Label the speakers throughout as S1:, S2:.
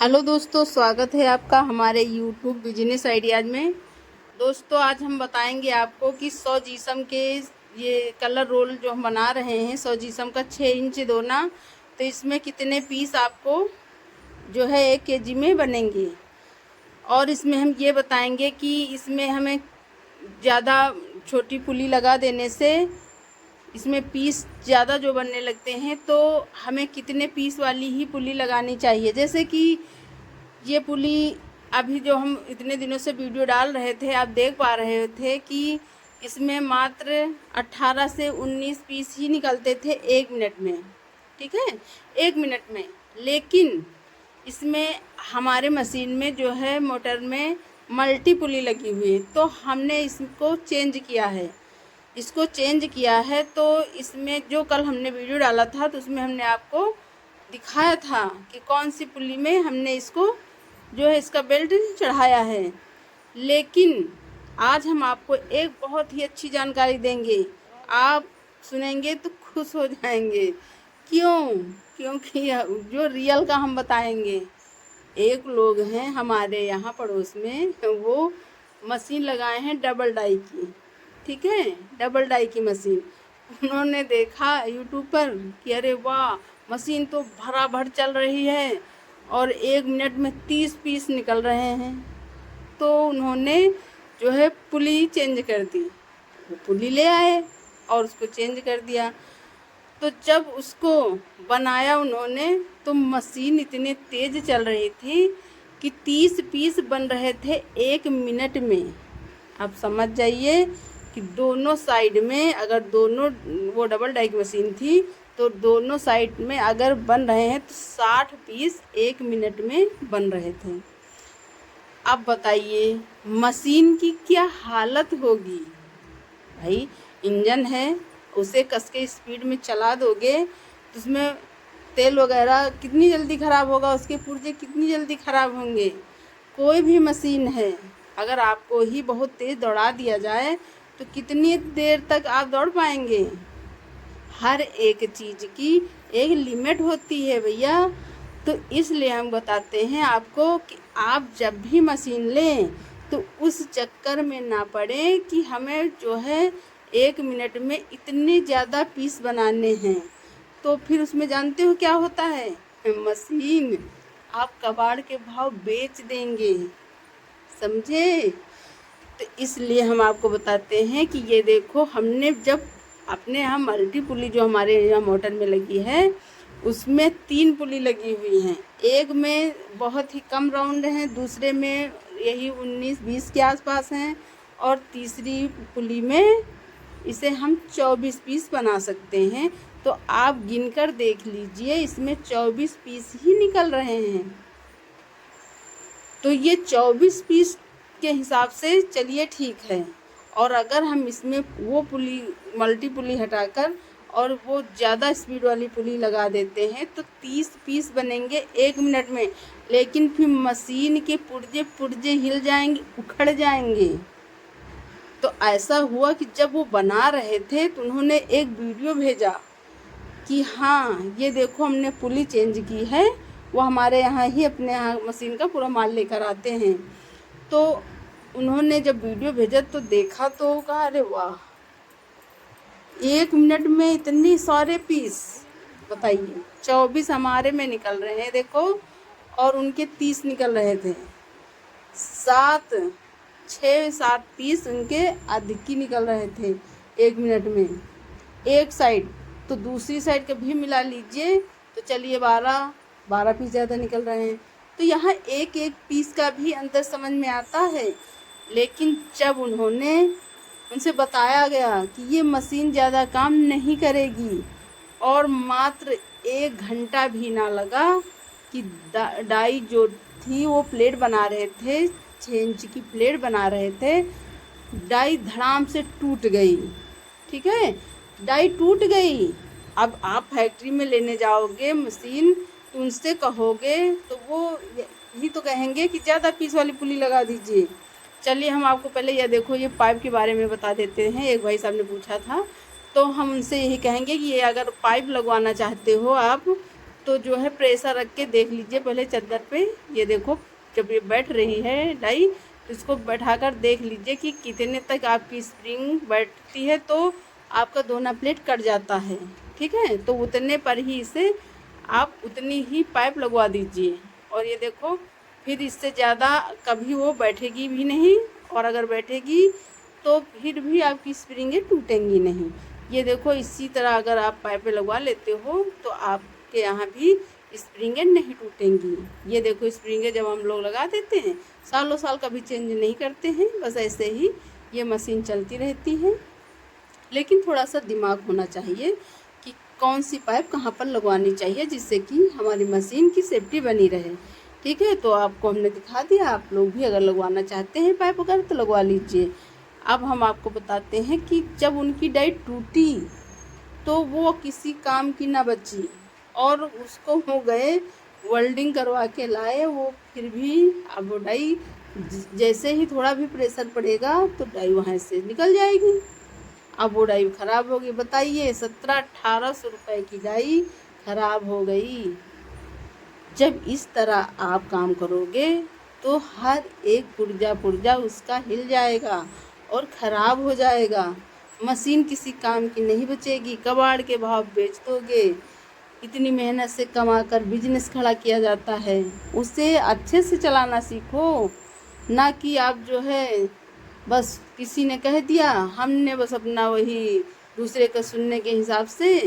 S1: Hello दोस्तों, स्वागत है आपका हमारे यूट्यूब बिजनेस आइडियाज़ में। दोस्तों, आज हम बताएंगे आपको कि 100 जीसम के ये कलर रोल जो हम बना रहे हैं, 100 जीसम का 6 इंच दोना, तो इसमें कितने पीस आपको जो है 1 केजी में बनेंगे। और इसमें हम ये बताएंगे कि इसमें हमें ज़्यादा छोटी पुली लगा देने से इसमें पीस ज़्यादा जो बनने लगते हैं, तो हमें कितने पीस वाली ही पुली लगानी चाहिए। जैसे कि ये पुली अभी जो हम इतने दिनों से वीडियो डाल रहे थे, आप देख पा रहे थे कि इसमें मात्र 18 से 19 पीस ही निकलते थे 1 मिनट में। ठीक है, 1 मिनट में। लेकिन इसमें हमारे मशीन में जो है मोटर में मल्टी पुली लगी हुई है, तो हमने इसको चेंज किया है। तो इसमें जो कल हमने वीडियो डाला था, तो उसमें हमने आपको दिखाया था कि कौन सी पुली में हमने इसको जो है इसका बेल्ट चढ़ाया है। लेकिन आज हम आपको एक बहुत ही अच्छी जानकारी देंगे, आप सुनेंगे तो खुश हो जाएंगे। क्योंकि जो रियल का हम बताएंगे। एक लोग हैं हमारे यहाँ पड़ोस में, वो मशीन लगाए हैं डबल डाई की। ठीक है, डबल डाई की मशीन। उन्होंने देखा यूट्यूब पर कि अरे वाह, मशीन तो भरा भर चल रही है और 1 मिनट में 30 पीस निकल रहे हैं। तो उन्होंने जो है पुली चेंज कर दी। वो पुली ले आए और उसको चेंज कर दिया। तो जब उसको बनाया उन्होंने, तो मशीन इतनी तेज़ चल रही थी कि 30 पीस बन रहे थे 1 मिनट में। आप समझ जाइए कि दोनों साइड में, अगर दोनों, वो डबल डाई की मशीन थी, तो दोनों साइड में अगर बन रहे हैं तो 60 पीस 1 मिनट में बन रहे थे। अब बताइए मशीन की क्या हालत होगी। भाई, इंजन है, उसे कस के स्पीड में चला दोगे तो उसमें तेल वगैरह कितनी जल्दी ख़राब होगा, उसके पुर्जे कितनी जल्दी ख़राब होंगे। कोई भी मशीन है, अगर आपको ही बहुत तेज़ दौड़ा दिया जाए तो कितनी देर तक आप दौड़ पाएंगे। हर एक चीज़ की एक लिमिट होती है भैया। तो इसलिए हम बताते हैं आपको कि आप जब भी मशीन लें तो उस चक्कर में ना पड़े कि हमें जो है 1 मिनट में इतने ज़्यादा पीस बनाने हैं। तो फिर उसमें जानते हो क्या होता है, मशीन आप कबाड़ के भाव बेच देंगे, समझे। तो इसलिए हम आपको बताते हैं कि ये देखो, हमने जब अपने यहाँ मल्टी पुली जो हमारे यहाँ मोटर में लगी है, उसमें 3 पुली लगी हुई हैं। एक में बहुत ही कम राउंड हैं, दूसरे में यही 19-20 के आसपास हैं, और तीसरी पुली में इसे हम 24 पीस बना सकते हैं। तो आप गिनकर देख लीजिए, इसमें 24 पीस ही निकल रहे हैं। तो ये 24 पीस के हिसाब से चलिए ठीक है। और अगर हम इसमें वो पुली, मल्टी पुली हटाकर और वो ज़्यादा स्पीड वाली पुली लगा देते हैं, तो 30 पीस बनेंगे 1 मिनट में। लेकिन फिर मशीन के पुर्जे पुर्जे हिल जाएंगे, उखड़ जाएंगे। तो ऐसा हुआ कि जब वो बना रहे थे तो उन्होंने एक वीडियो भेजा कि हाँ, ये देखो हमने पुली चेंज की है। वो हमारे यहाँ ही अपने यहाँ मशीन का पूरा माल लेकर आते हैं। तो उन्होंने जब वीडियो भेजा तो देखा तो कहा अरे वाह, 1 मिनट में इतनी सारे पीस। बताइए, 24 हमारे में निकल रहे हैं देखो, और उनके 30 निकल रहे थे। 6-7 पीस उनके अधिक ही निकल रहे थे 1 मिनट में। एक साइड तो दूसरी साइड का भी मिला लीजिए तो चलिए 12 पीस ज़्यादा निकल रहे हैं। तो यहाँ एक एक पीस का भी अंतर समझ में आता है। लेकिन जब उनसे बताया गया कि ये मशीन ज़्यादा काम नहीं करेगी, और मात्र 1 घंटा भी ना लगा कि डाई जो थी वो प्लेट बना रहे थे, 6 इंच की प्लेट बना रहे थे, डाई धड़ाम से टूट गई। ठीक है, डाई टूट गई। अब आप फैक्ट्री में लेने जाओगे मशीन, तो उनसे कहोगे तो वो यही तो कहेंगे कि ज़्यादा पीस वाली पुली लगा दीजिए। चलिए, हम आपको पहले यह देखो, ये पाइप के बारे में बता देते हैं। एक भाई साहब ने पूछा था, तो हम उनसे यही कहेंगे कि ये अगर पाइप लगवाना चाहते हो आप, तो जो है प्रेशर रख के देख लीजिए पहले चादर पे। ये देखो जब ये बैठ रही है डाई तो इसको बैठाकर देख लीजिए कि कितने तक आपकी स्प्रिंग बैठती है, तो आपका दोना प्लेट कट जाता है। ठीक है, तो उतने पर ही इसे आप उतनी ही पाइप लगवा दीजिए। और ये देखो फिर इससे ज़्यादा कभी वो बैठेगी भी नहीं, और अगर बैठेगी तो फिर भी आपकी स्प्रिंगें टूटेंगी नहीं। ये देखो इसी तरह अगर आप पाइपें लगवा लेते हो तो आपके यहाँ भी स्प्रिंगें नहीं टूटेंगी। ये देखो स्प्रिंगें जब हम लोग लगा देते हैं सालों साल कभी चेंज नहीं करते हैं, बस ऐसे ही ये मशीन चलती रहती है। लेकिन थोड़ा सा दिमाग होना चाहिए कि कौन सी पाइप कहाँ पर लगवानी चाहिए जिससे कि हमारी मशीन की सेफ्टी बनी रहे। ठीक है, तो आपको हमने दिखा दिया, आप लोग भी अगर लगवाना चाहते हैं पाइप वगैरह तो लगवा लीजिए। अब हम आपको बताते हैं कि जब उनकी डाई टूटी तो वो किसी काम की ना बची, और उसको हो गए वेल्डिंग करवा के लाए वो, फिर भी अब वो डाई जैसे ही थोड़ा भी प्रेशर पड़ेगा तो डाई वहाँ से निकल जाएगी। अब वो डाई ख़राब हो गई। बताइए 1700-1800 रुपये की डाई ख़राब हो गई। जब इस तरह आप काम करोगे तो हर एक पुर्जा उसका हिल जाएगा और ख़राब हो जाएगा। मशीन किसी काम की नहीं बचेगी, कबाड़ के भाव बेच दोगे। इतनी मेहनत से कमाकर बिजनेस खड़ा किया जाता है, उसे अच्छे से चलाना सीखो, ना कि आप जो है बस किसी ने कह दिया हमने बस अपना वही दूसरे का सुनने के हिसाब से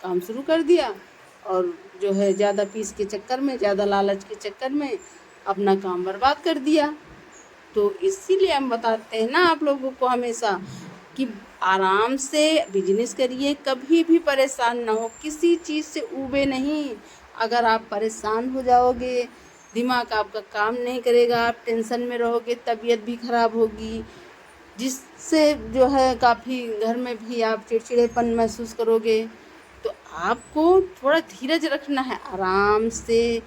S1: काम शुरू कर दिया, और जो है ज़्यादा पीस के चक्कर में, ज़्यादा लालच के चक्कर में अपना काम बर्बाद कर दिया। तो इसीलिए हम बताते हैं ना आप लोगों को हमेशा कि आराम से बिजनेस करिए, कभी भी परेशान ना हो, किसी चीज़ से ऊबे नहीं। अगर आप परेशान हो जाओगे, दिमाग आपका काम नहीं करेगा, आप टेंशन में रहोगे, तबीयत भी ख़राब होगी, जिससे जो है काफ़ी घर में भी आप चिड़चिड़ेपन महसूस करोगे। तो आपको थोड़ा धीरज रखना है, आराम से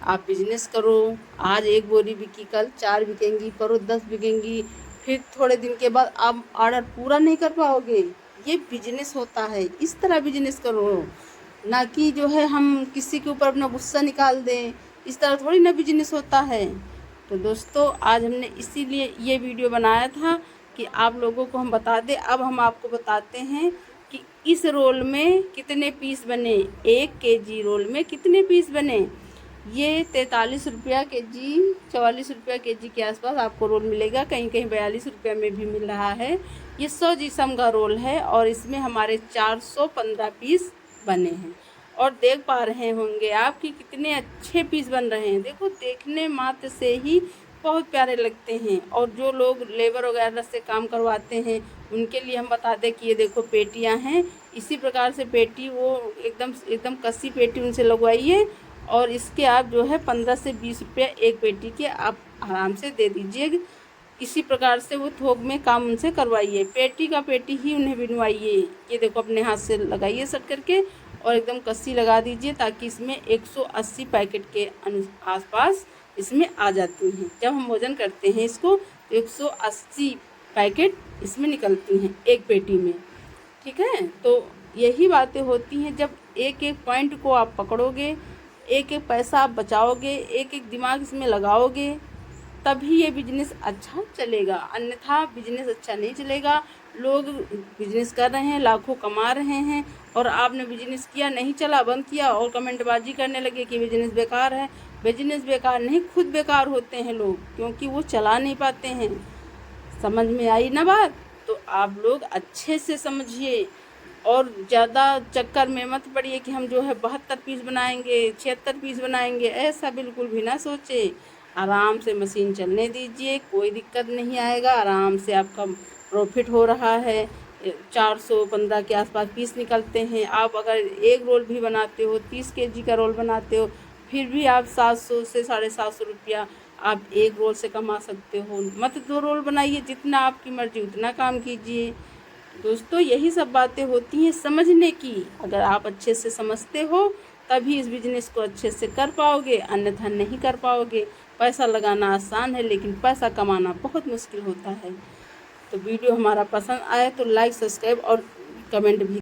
S1: आप बिजनेस करो। आज 1 बोरी बिकी, कल 4 बिकेंगी, परसों 10 बिकेंगी, फिर थोड़े दिन के बाद आप ऑर्डर पूरा नहीं कर पाओगे। ये बिजनेस होता है, इस तरह बिजनेस करो, ना कि जो है हम किसी के ऊपर अपना गुस्सा निकाल दें। इस तरह थोड़ी ना बिजनेस होता है। तो दोस्तों आज हमने इसीलिए ये वीडियो बनाया था कि आप लोगों को हम बता दें। अब हम आपको बताते हैं कि इस रोल में कितने पीस बने, 1 kg रोल में कितने पीस बने। ये 43 रुपया kg, 44 रुपया kg के आसपास आपको रोल मिलेगा, कहीं कहीं 42 रुपया में भी मिल रहा है। ये 100 जिसम का रोल है और इसमें हमारे 415 पीस बने हैं। और देख पा रहे होंगे आप कि कितने अच्छे पीस बन रहे हैं। देखो देखने मात्र से ही बहुत प्यारे लगते हैं। और जो लोग लेबर वगैरह से काम करवाते हैं उनके लिए हम बता दें कि ये देखो पेटियां हैं, इसी प्रकार से पेटी वो एकदम कसी पेटी उनसे लगवाइए, और इसके आप जो है 15 से 20 रुपया एक पेटी के आप आराम से दे दीजिए। इसी प्रकार से वो थोक में काम उनसे करवाइए, पेटी का पेटी ही उन्हें बिनवाइए। ये देखो अपने हाथ से लगाइए सेट करके और एकदम कस्सी लगा दीजिए, ताकि इसमें 180 पैकेट के आसपास इसमें आ जाती हैं। जब हम वज़न करते हैं इसको तो 180 पैकेट इसमें निकलती हैं एक पेटी में। ठीक है, तो यही बातें होती हैं। जब एक एक पॉइंट को आप पकड़ोगे, एक एक पैसा आप बचाओगे, एक एक दिमाग इसमें लगाओगे, तभी ये बिजनेस अच्छा चलेगा, अन्यथा बिजनेस अच्छा नहीं चलेगा। लोग बिजनेस कर रहे हैं, लाखों कमा रहे हैं, और आपने बिजनेस किया, नहीं चला, बंद किया और कमेंटबाजी करने लगे कि बिजनेस बेकार है। बिजनेस बेकार नहीं, खुद बेकार होते हैं लोग, क्योंकि वो चला नहीं पाते हैं। समझ में आई ना बात? तो आप लोग अच्छे से समझिए और ज़्यादा चक्कर में मत पड़िए कि हम जो है 72 पीस बनाएंगे, 76 पीस बनाएंगे, ऐसा बिल्कुल भी ना सोचे। आराम से मशीन चलने दीजिए, कोई दिक्कत नहीं आएगा। आराम से आपका प्रॉफिट हो रहा है, 415 के आसपास पीस निकलते हैं। आप अगर एक रोल भी बनाते हो, 30 kg का रोल बनाते हो, फिर भी आप 700 से 750 रुपया आप एक रोल से कमा सकते हो। मत 2 रोल बनाइए, जितना आपकी मर्जी उतना काम कीजिए। दोस्तों यही सब बातें होती हैं समझने की। अगर आप अच्छे से समझते हो तभी इस बिज़नेस को अच्छे से कर पाओगे, अन्यथा नहीं कर पाओगे। पैसा लगाना आसान है, लेकिन पैसा कमाना बहुत मुश्किल होता है। तो वीडियो हमारा पसंद आए तो लाइक, सब्सक्राइब और कमेंट भी